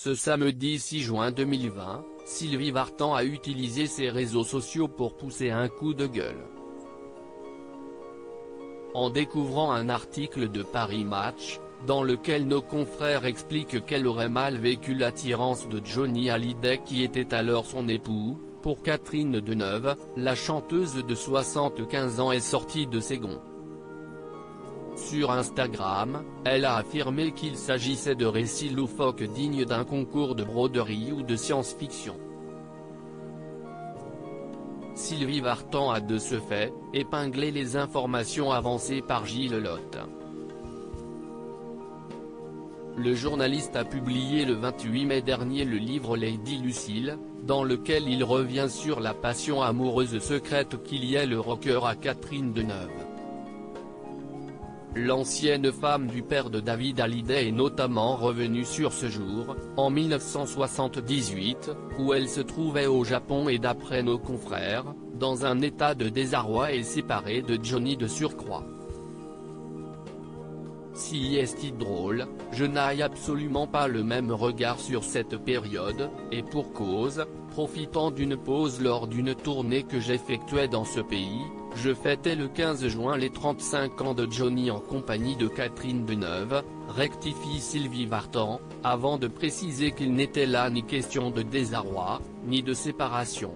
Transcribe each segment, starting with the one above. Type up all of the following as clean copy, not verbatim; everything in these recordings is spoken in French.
Ce samedi 6 juin 2020, Sylvie Vartan a utilisé ses réseaux sociaux pour pousser un coup de gueule. En découvrant un article de Paris Match, dans lequel nos confrères expliquent qu'elle aurait mal vécu l'attirance de Johnny Hallyday qui était alors son époux, pour Catherine Deneuve, la chanteuse de 75 ans est sortie de ses gonds. Sur Instagram, elle a affirmé qu'il s'agissait de récits loufoques dignes d'un concours de broderie ou de science-fiction. Sylvie Vartan a de ce fait, épinglé les informations avancées par Gilles Lotte. Le journaliste a publié le 28 mai dernier le livre Lady Lucille, dans lequel il revient sur la passion amoureuse secrète qui liait le rocker à Catherine Deneuve. L'ancienne femme du père de David Hallyday est notamment revenue sur ce jour, en 1978, où elle se trouvait au Japon et d'après nos confrères, dans un état de désarroi et séparée de Johnny de surcroît. Si est drôle, je n'ai absolument pas le même regard sur cette période, et pour cause, profitant d'une pause lors d'une tournée que j'effectuais dans ce pays, je fêtais le 15 juin les 35 ans de Johnny en compagnie de Catherine Deneuve, rectifie Sylvie Vartan, avant de préciser qu'il n'était là ni question de désarroi, ni de séparation.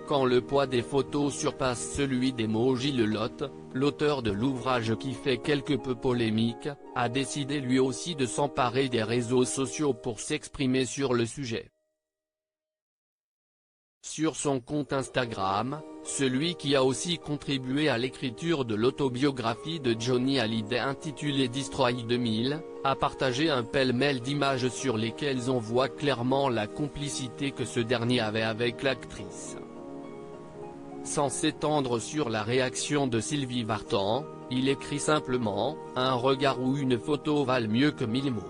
Quand le poids des photos surpasse celui des mots, Gilles Lotte, l'auteur de l'ouvrage qui fait quelque peu polémique, a décidé lui aussi de s'emparer des réseaux sociaux pour s'exprimer sur le sujet. Sur son compte Instagram, celui qui a aussi contribué à l'écriture de l'autobiographie de Johnny Hallyday intitulée Destroy 2000, a partagé un pêle-mêle d'images sur lesquelles on voit clairement la complicité que ce dernier avait avec l'actrice. Sans s'étendre sur la réaction de Sylvie Vartan, il écrit simplement « Un regard ou une photo valent mieux que 1000 mots ».